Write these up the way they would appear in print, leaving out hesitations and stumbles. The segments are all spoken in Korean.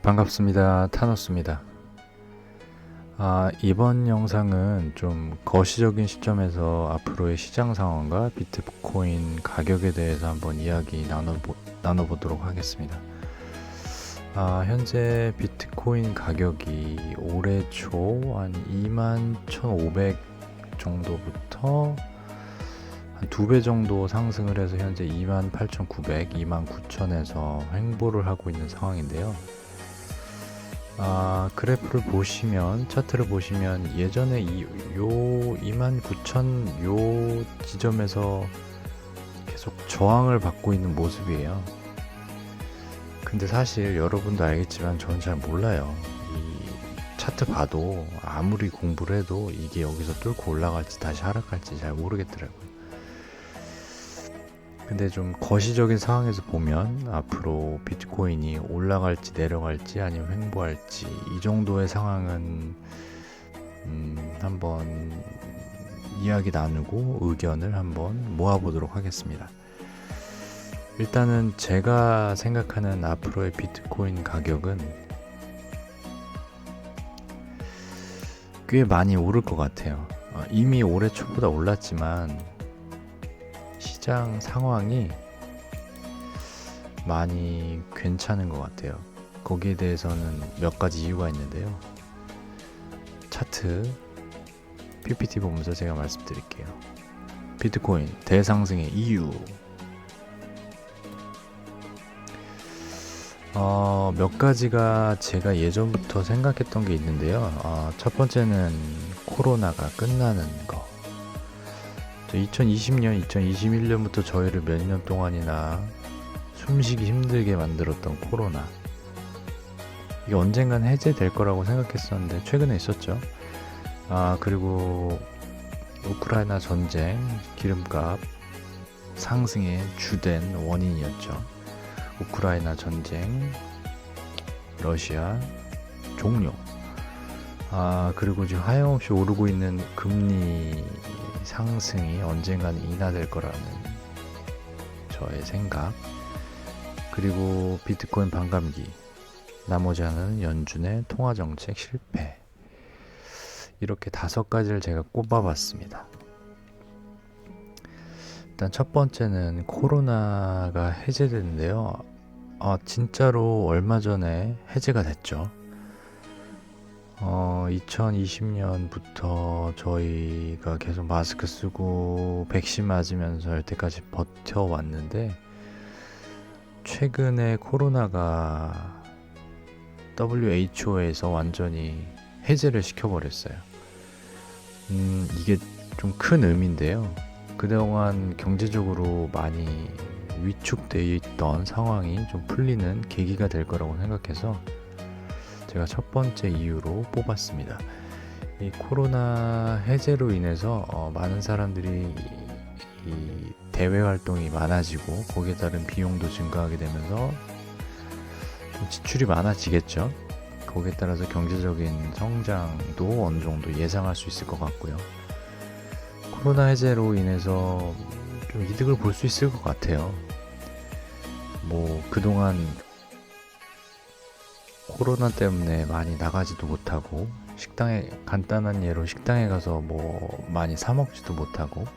반갑습니다. 타노스입니다. 이번 영상은 좀 거시적인 시점에서 앞으로의 시장 상황과 비트코인 가격에 대해서 한번 이야기 나눠보도록 하겠습니다. 현재 비트코인 가격이 올해 초 한 21,500 정도부터 한 2배 정도 상승을 해서 현재 28,900, 29,000에서 횡보를 하고 있는 상황인데요. 그래프를 보시면, 차트를 보시면 예전에 요 29,000 요 지점에서 계속 저항을 받고 있는 모습이에요. 근데 사실 여러분도 알겠지만 저는 잘 몰라요. 이 차트 봐도 아무리 공부를 해도 이게 여기서 뚫고 올라갈지 다시 하락할지 잘 모르겠더라고요. 근데 좀 거시적인 상황에서 보면 앞으로 비트코인이 올라갈지 내려갈지 아니면 횡보할지 이 정도의 상황은 한번 이야기 나누고 의견을 한번 모아보도록 하겠습니다. 일단은 제가 생각하는 앞으로의 비트코인 가격은 꽤 많이 오를 것 같아요. 이미 올해 초보다 올랐지만 시장 상황이 많이 괜찮은 것 같아요. 거기에 대해서는 몇 가지 이유가 있는데요. 차트 PPT 보면서 제가 말씀드릴게요. 비트코인 대상승의 이유. 몇 가지가 제가 예전부터 생각했던 게 있는데요. 첫 번째는 코로나가 끝나는 거. 2020년, 2021년부터 저희를 몇 년 동안이나 숨쉬기 힘들게 만들었던 코로나. 이게 언젠간 해제될 거라고 생각했었는데 최근에 있었죠. 그리고 우크라이나 전쟁, 기름값 상승의 주된 원인이었죠. 우크라이나 전쟁, 러시아 종료. 그리고 지금 하염없이 오르고 있는 금리 상승이 언젠간 인하될 거라는 저의 생각. 그리고 비트코인 반감기, 나머지 하나는 연준의 통화정책 실패. 이렇게 5가지를 제가 꼽아봤습니다. 일단 첫 번째는 코로나가 해제됐는데요. 진짜로 얼마 전에 해제가 됐죠. 2020년부터 저희가 계속 마스크 쓰고 백신 맞으면서 여태까지 버텨왔는데 최근에 코로나가 WHO에서 완전히 해제를 시켜버렸어요. 이게 좀 큰 의미인데요. 그동안 경제적으로 많이 위축되어 있던 상황이 좀 풀리는 계기가 될 거라고 생각해서 제가 첫 번째 이유로 뽑았습니다. 이 코로나 해제로 인해서 많은 사람들이 이 대외 활동이 많아지고 거기에 따른 비용도 증가하게 되면서 좀 지출이 많아지겠죠. 거기에 따라서 경제적인 성장도 어느 정도 예상할 수 있을 것 같고요. 코로나 해제로 인해서 좀 이득을 볼 수 있을 것 같아요. 그동안 코로나 때문에 많이 나가지도 못하고 간단한 예로 식당에 가서 많이 사 먹지도 못하고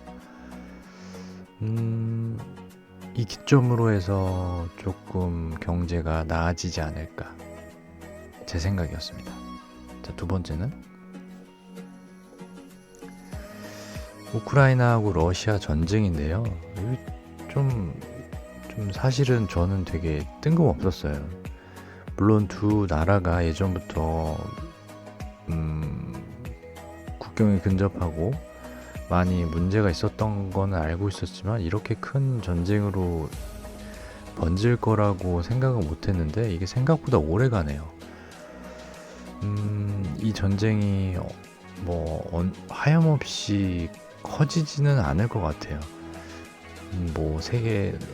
이 기점으로 해서 조금 경제가 나아지지 않을까 제 생각이었습니다. 자, 두 번째는 우크라이나하고 러시아 전쟁인데요. 좀 사실은 저는 되게 뜬금없었어요. 물론 두 나라가 예전부터 국경에 근접하고 많이 문제가 있었던 거는 알고 있었지만 이렇게 큰 전쟁으로 번질 거라고 생각은 못했는데 이게 생각보다 오래 가네요. 이 전쟁이 하염없이 커지지는 않을 것 같아요.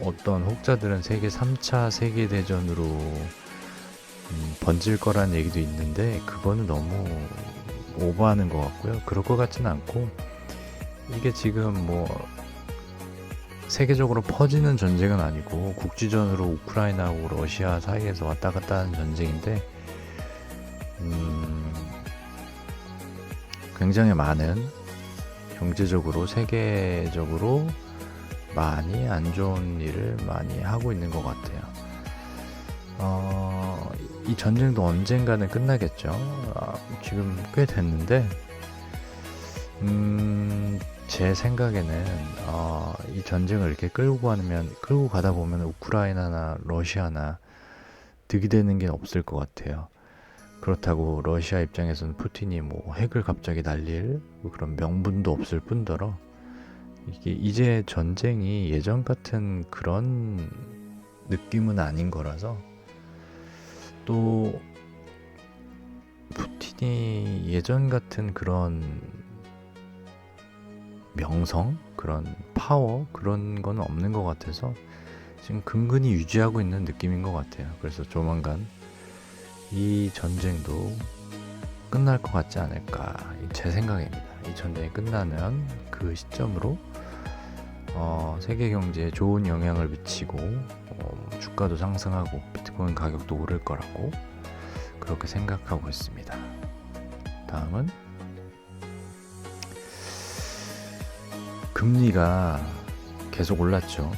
어떤 혹자들은 세계 3차 세계대전으로 번질 거라는 얘기도 있는데 그거는 너무 오버하는 것 같고요. 그럴 것 같지는 않고 이게 지금 세계적으로 퍼지는 전쟁은 아니고 국지전으로 우크라이나하고 러시아 사이에서 왔다 갔다 하는 전쟁인데 굉장히 많은 경제적으로 세계적으로 많이 안 좋은 일을 많이 하고 있는 것 같아요. 이 전쟁도 언젠가는 끝나겠죠. 지금 꽤 됐는데 제 생각에는 이 전쟁을 이렇게 끌고 가다 보면 우크라이나나 러시아나 득이 되는 게 없을 것 같아요. 그렇다고 러시아 입장에서는 푸틴이 뭐 핵을 갑자기 날릴 그런 명분도 없을 뿐더러 이게 이제 전쟁이 예전 같은 그런 느낌은 아닌 거라서, 또 푸틴이 예전 같은 그런 명성, 그런 파워, 그런 건 없는 것 같아서 지금 근근히 유지하고 있는 느낌인 것 같아요. 그래서 조만간 이 전쟁도 끝날 것 같지 않을까, 제 생각입니다. 이 전쟁이 끝나면 그 시점으로 세계 경제에 좋은 영향을 미치고 주가도 상승하고 비트코인 가격도 오를 거라고 그렇게 생각하고 있습니다. 다음은 금리가 계속 올랐죠.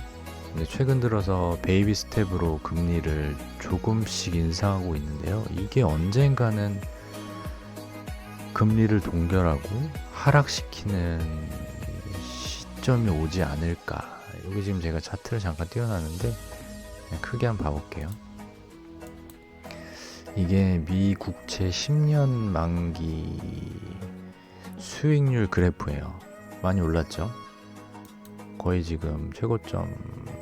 근데 최근 들어서 베이비 스텝으로 금리를 조금씩 인상하고 있는데요. 이게 언젠가는 금리를 동결하고 하락시키는 시점이 오지 않을까. 여기 지금 제가 차트를 잠깐 띄워놨는데 그냥 크게 한번 봐볼게요. 이게 미 국채 10년 만기 수익률 그래프예요. 많이 올랐죠. 거의 지금 최고점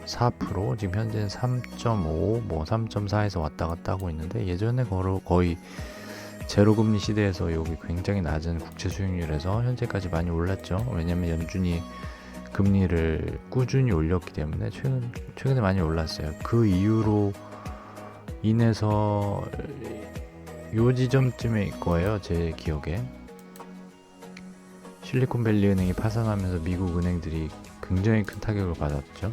4%, 지금 현재는 3.5, 뭐 3.4에서 왔다 갔다 하고 있는데, 예전에 거의 제로금리 시대에서 여기 굉장히 낮은 국채 수익률에서 현재까지 많이 올랐죠. 왜냐면 연준이 금리를 꾸준히 올렸기 때문에 최근에 많이 올랐어요. 그 이유로 인해서 요 지점쯤일 거예요, 제 기억에. 실리콘밸리 은행이 파산하면서 미국 은행들이 굉장히 큰 타격을 받았죠.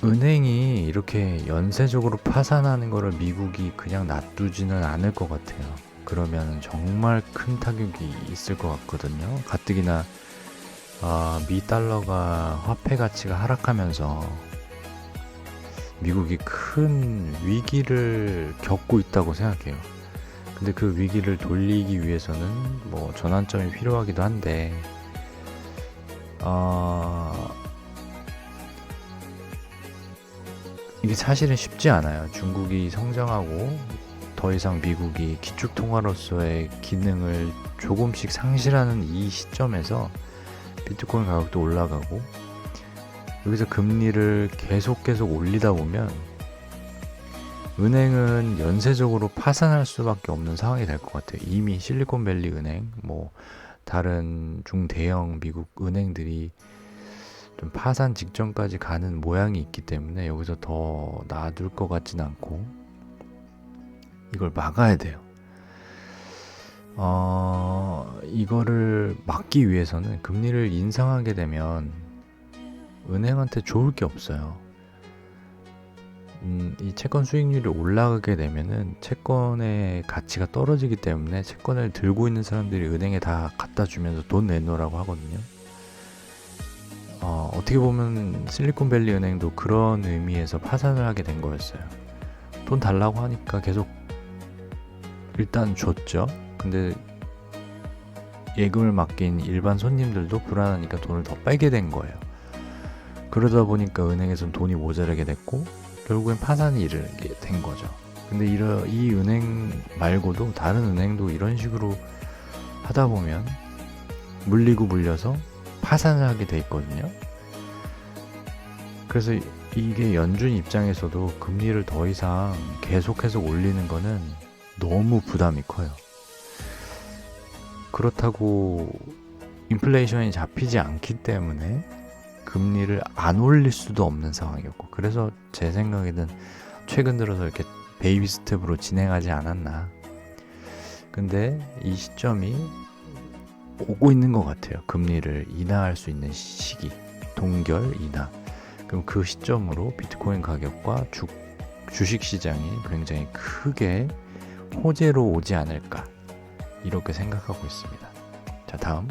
은행이 이렇게 연쇄적으로 파산하는 거를 미국이 그냥 놔두지는 않을 것 같아요. 그러면 정말 큰 타격이 있을 것 같거든요. 가뜩이나 미 달러가 화폐 가치가 하락하면서 미국이 큰 위기를 겪고 있다고 생각해요. 근데 그 위기를 돌리기 위해서는 뭐 전환점이 필요하기도 한데, 이게 사실은 쉽지 않아요. 중국이 성장하고 더 이상 미국이 기축통화로서의 기능을 조금씩 상실하는 이 시점에서 비트코인 가격도 올라가고, 여기서 금리를 계속 올리다 보면 은행은 연쇄적으로 파산할 수밖에 없는 상황이 될 것 같아요. 이미 실리콘밸리 은행, 뭐 다른 중대형 미국 은행들이 좀 파산 직전까지 가는 모양이 있기 때문에 여기서 더 놔둘 것 같진 않고 이걸 막아야 돼요. 이거를 막기 위해서는 금리를 인상하게 되면 은행한테 좋을 게 없어요. 이 채권 수익률이 올라가게 되면은 채권의 가치가 떨어지기 때문에 채권을 들고 있는 사람들이 은행에 다 갖다 주면서 돈 내놓으라고 하거든요. 어떻게 보면 실리콘밸리 은행도 그런 의미에서 파산을 하게 된 거였어요. 돈 달라고 하니까 계속 일단 줬죠. 근데 예금을 맡긴 일반 손님들도 불안하니까 돈을 더 빼게 된 거예요. 그러다 보니까 은행에서는 돈이 모자라게 됐고 결국엔 파산이 이르게 된 거죠. 근데 이 은행 말고도 다른 은행도 이런 식으로 하다 보면 물리고 물려서 파산을 하게 돼 있거든요. 그래서 이게 연준 입장에서도 금리를 더 이상 계속해서 올리는 거는 너무 부담이 커요. 그렇다고 인플레이션이 잡히지 않기 때문에 금리를 안 올릴 수도 없는 상황이었고, 그래서 제 생각에는 최근 들어서 이렇게 베이비 스텝으로 진행하지 않았나. 근데 이 시점이 오고 있는 것 같아요. 금리를 인하할 수 있는 시기, 동결 인하. 그럼 그 시점으로 비트코인 가격과 주식시장이 굉장히 크게 호재로 오지 않을까 이렇게 생각하고 있습니다. 자, 다음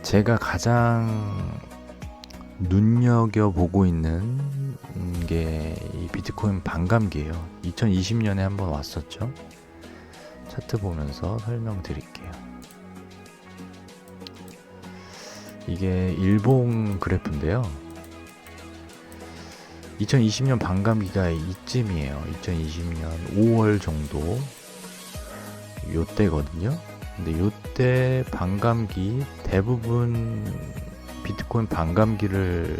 제가 가장 눈여겨보고 있는 게 이 비트코인 반감기예요. 2020년에 한번 왔었죠. 차트 보면서 설명드릴게요. 이게 일봉 그래프인데요. 2020년 반감기가 이쯤이에요. 2020년 5월 정도 요때거든요. 근데 요때 반감기 대부분 비트코인 반감기를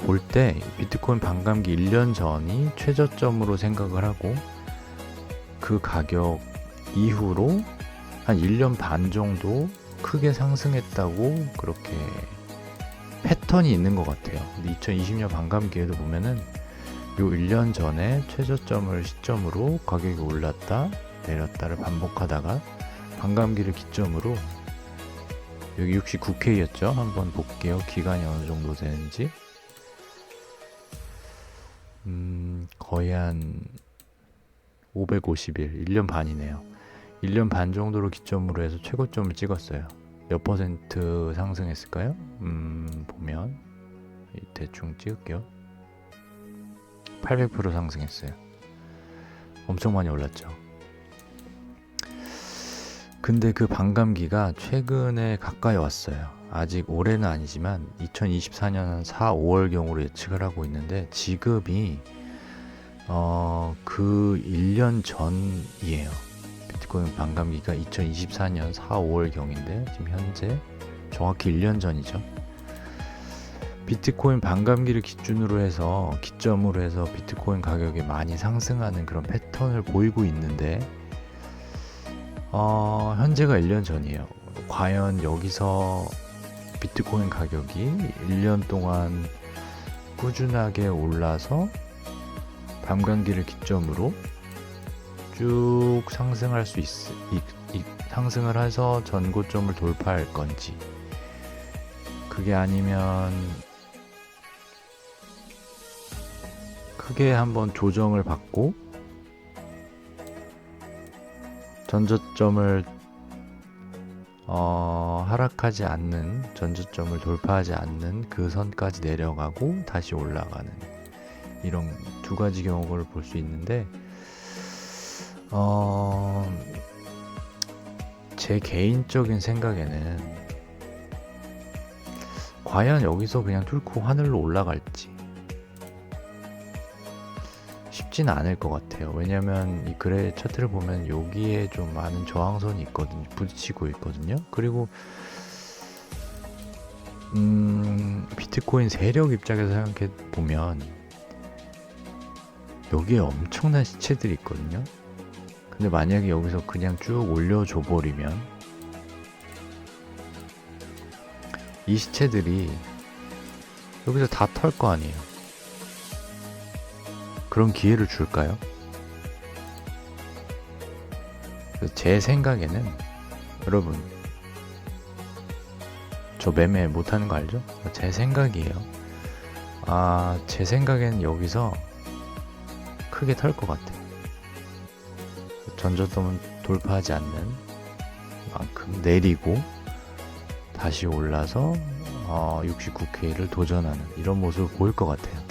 볼 때 비트코인 반감기 1년 전이 최저점으로 생각을 하고 그 가격 이후로 한 1년 반 정도 크게 상승했다고 그렇게 패턴이 있는 것 같아요. 근데 2020년 반감기에도 보면은 요 1년 전에 최저점을 시점으로 가격이 올랐다 내렸다를 반복하다가 반감기를 기점으로 여기 69K였죠. 한번 볼게요. 기간이 어느 정도 되는지. 거의 한 550일, 1년 반이네요. 1년 반 정도로 기점으로 해서 최고점을 찍었어요. 몇 퍼센트 상승했을까요? 보면 대충 찍을게요. 800% 상승했어요. 엄청 많이 올랐죠. 근데 그 반감기가 최근에 가까이 왔어요. 아직 올해는 아니지만 2024년 4, 5월경으로 예측을 하고 있는데 지금이 그 1년 전이에요. 비트코인 반감기가 2024년 4, 5월경인데 지금 현재 정확히 1년 전이죠. 비트코인 반감기를 기점으로 해서 비트코인 가격이 많이 상승하는 그런 패턴을 보이고 있는데 현재가 1년 전이에요. 과연 여기서 비트코인 가격이 1년 동안 꾸준하게 올라서 반감기를 기점으로 쭉 상승할 수 상승을 해서 전고점을 돌파할 건지, 그게 아니면 크게 한번 조정을 받고 전저점을 하락하지 않는, 전저점을 돌파하지 않는 그 선까지 내려가고 다시 올라가는 이런 두 가지 경우를 볼 수 있는데 제 개인적인 생각에는 과연 여기서 그냥 뚫고 하늘로 올라갈지 쉽지는 않을 것 같아요. 왜냐면 이 그래 차트를 보면 여기에 좀 많은 저항선이 있거든요. 부딪히고 있거든요. 그리고 비트코인 세력 입장에서 생각해 보면 여기에 엄청난 시체들이 있거든요. 근데 만약에 여기서 그냥 쭉 올려줘 버리면 이 시체들이 여기서 다 털 거 아니에요. 그런 기회를 줄까요? 제 생각에는, 여러분 저 매매 못하는 거 알죠? 제 생각이에요. 제 생각에는 여기서 크게 털 것 같아요. 전저점은 돌파하지 않는 만큼 내리고 다시 올라서 69K를 도전하는 이런 모습을 보일 것 같아요.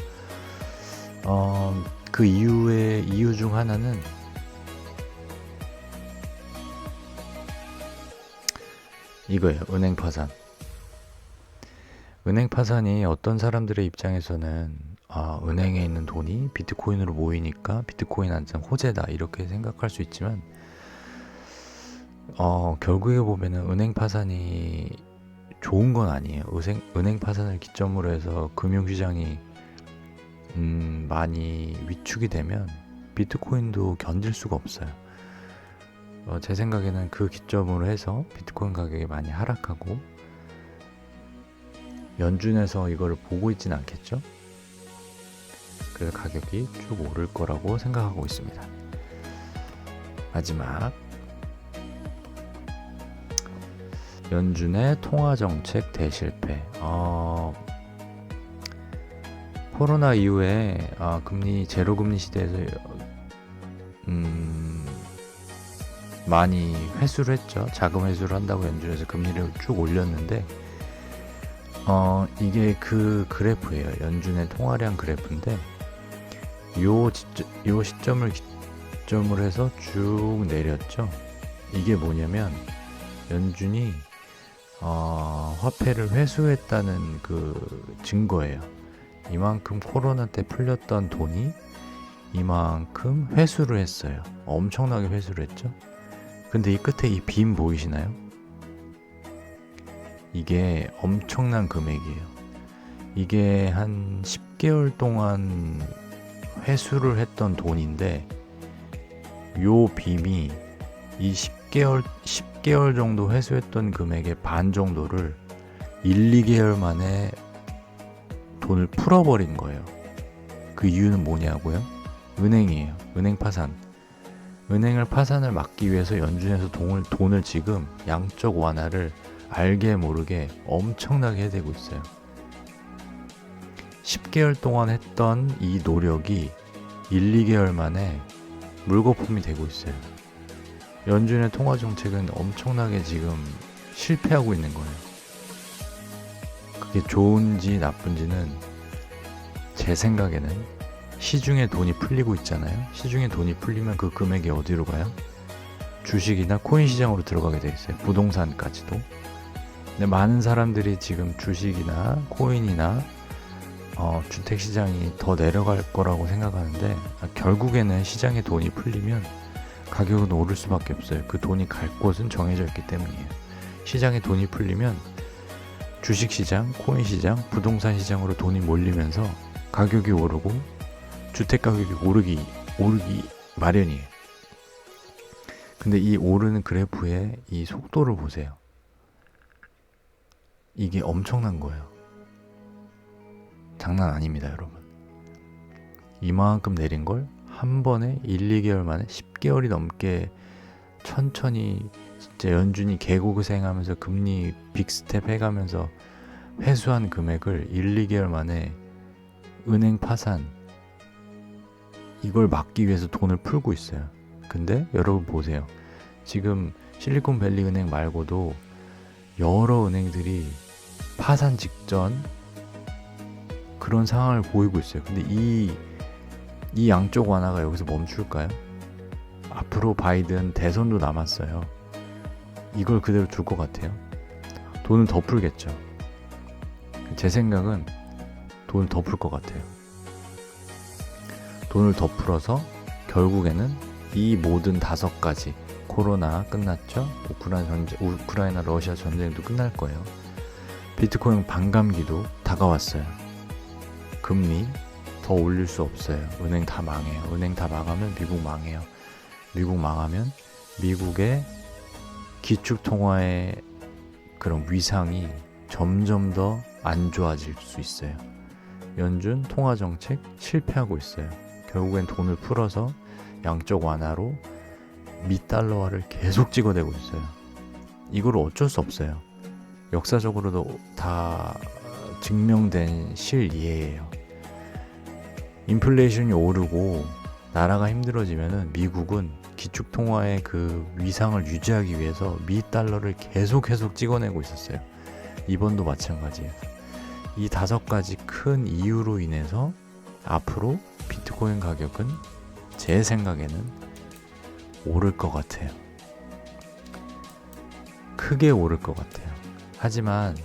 그 이유 중 하나는 이거예요. 은행 파산. 은행 파산이 어떤 사람들의 입장에서는 은행에 있는 돈이 비트코인으로 모이니까 비트코인한테 호재다 이렇게 생각할 수 있지만 결국에 보면은 은행 파산이 좋은 건 아니에요. 은행 파산을 기점으로 해서 금융시장이 많이 위축이 되면 비트코인도 견딜 수가 없어요. 제 생각에는 그 기점으로 해서 비트코인 가격이 많이 하락하고 연준에서 이거를 보고 있진 않겠죠. 그래서 가격이 쭉 오를 거라고 생각하고 있습니다. 마지막, 연준의 통화정책 대실패. 코로나 이후에 금리 제로 금리 시대에서 많이 회수를 했죠. 자금 회수를 한다고 연준에서 금리를 쭉 올렸는데 이게 그 그래프예요. 연준의 통화량 그래프인데 요 시점을 기점으로 해서 쭉 내렸죠. 이게 뭐냐면 연준이 화폐를 회수했다는 그 증거예요. 이만큼 코로나 때 풀렸던 돈이 이만큼 회수를 했어요. 엄청나게 회수를 했죠. 근데 이 끝에 이 빔 보이시나요? 이게 엄청난 금액이에요. 이게 한 10개월 동안 회수를 했던 돈인데 요 빔이 이 10개월 정도 회수했던 금액의 반 정도를 1, 2개월 만에 돈을 풀어버린 거예요. 그 이유는 뭐냐고요? 은행이에요. 은행 파산. 은행을 파산을 막기 위해서 연준에서 돈을 지금 양적 완화를 알게 모르게 엄청나게 해대고 있어요. 10개월 동안 했던 이 노력이 1, 2개월 만에 물거품이 되고 있어요. 연준의 통화 정책은 엄청나게 지금 실패하고 있는 거예요. 그게 좋은지 나쁜지는 제 생각에는 시중에 돈이 풀리고 있잖아요. 시중에 돈이 풀리면 그 금액이 어디로 가요? 주식이나 코인 시장으로 들어가게 돼 있어요. 부동산까지도. 근데 많은 사람들이 지금 주식이나 코인이나 주택시장이 더 내려갈 거라고 생각하는데 결국에는 시장에 돈이 풀리면 가격은 오를 수밖에 없어요. 그 돈이 갈 곳은 정해져 있기 때문이에요. 시장에 돈이 풀리면 주식시장, 코인시장, 부동산 시장으로 돈이 몰리면서 가격이 오르고 주택 가격이 오르기 마련이에요. 근데 이 오르는 그래프의 이 속도를 보세요. 이게 엄청난 거예요. 장난 아닙니다, 여러분. 이만큼 내린 걸 한 번에 1, 2개월 만에 10개월이 넘게 천천히 진짜 연준이 개고생하면서 금리 빅스텝 해가면서 회수한 금액을 1, 2개월 만에 은행 파산 이걸 막기 위해서 돈을 풀고 있어요. 근데 여러분 보세요. 지금 실리콘밸리 은행 말고도 여러 은행들이 파산 직전 그런 상황을 보이고 있어요. 근데 이 양쪽 완화가 여기서 멈출까요? 앞으로 바이든 대선도 남았어요. 이걸 그대로 둘 것 같아요. 돈을 더 풀겠죠. 제 생각은 돈을 더 풀 것 같아요. 돈을 더 풀어서 결국에는 이 모든 5가지 코로나 끝났죠. 우크라이나 러시아 전쟁도 끝날 거예요. 비트코인 반감기도 다가왔어요. 금리 더 올릴 수 없어요. 은행 다 망해요. 은행 다 망하면 미국 망해요. 미국 망하면 미국의 기축통화의 그런 위상이 점점 더 안 좋아질 수 있어요. 연준 통화정책 실패하고 있어요. 결국엔 돈을 풀어서 양적 완화로 미달러화를 계속 찍어내고 있어요. 이걸 어쩔 수 없어요. 역사적으로도 다 증명된 실예예요. 인플레이션이 오르고 나라가 힘들어지면은 미국은 기축통화의 그 위상을 유지하기 위해서 미달러를 계속 찍어내고 있었어요. 이번도 마찬가지예요. 이 5가지 큰 이유로 인해서 앞으로 비트코인 가격은 제 생각에는 오를 것 같아요. 크게 오를 것 같아요. 하지만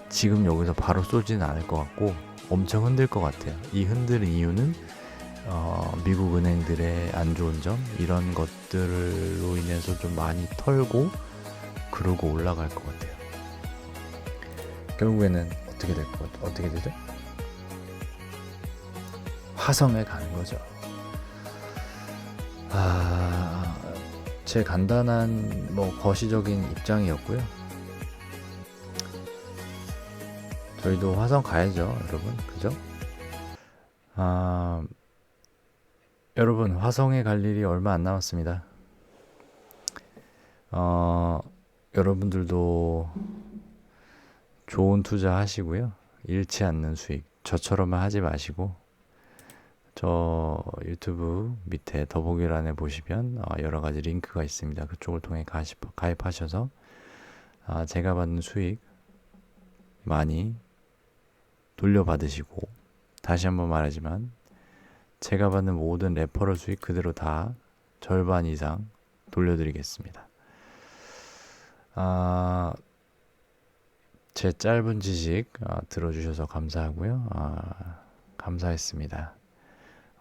지금 여기서 바로 쏘지는 않을 것 같고 엄청 흔들 것 같아요. 이 흔드는 이유는 미국 은행들의 안 좋은 점 이런 것들로 인해서 좀 많이 털고 그러고 올라갈 것 같아요. 결국에는 어떻게 되죠? 화성에 가는 거죠. 제 간단한 거시적인 입장이었고요. 저희도 화성 가야죠, 여러분. 그죠? 여러분, 화성에 갈 일이 얼마 안 남았습니다. 여러분들도 좋은 투자 하시고요. 잃지 않는 수익 저처럼만 하지 마시고 저 유튜브 밑에 더보기란에 보시면 여러 가지 링크가 있습니다. 그쪽을 통해 가입하셔서 제가 받는 수익 많이 돌려받으시고, 다시 한번 말하지만 제가 받는 모든 레퍼럴 수익 그대로 다 절반 이상 돌려드리겠습니다. 제 짧은 지식 들어주셔서 감사하고요. 감사했습니다.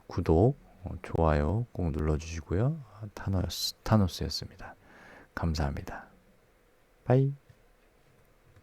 구독, 좋아요 꼭 눌러주시고요. 타노스였습니다. 감사합니다. 바이.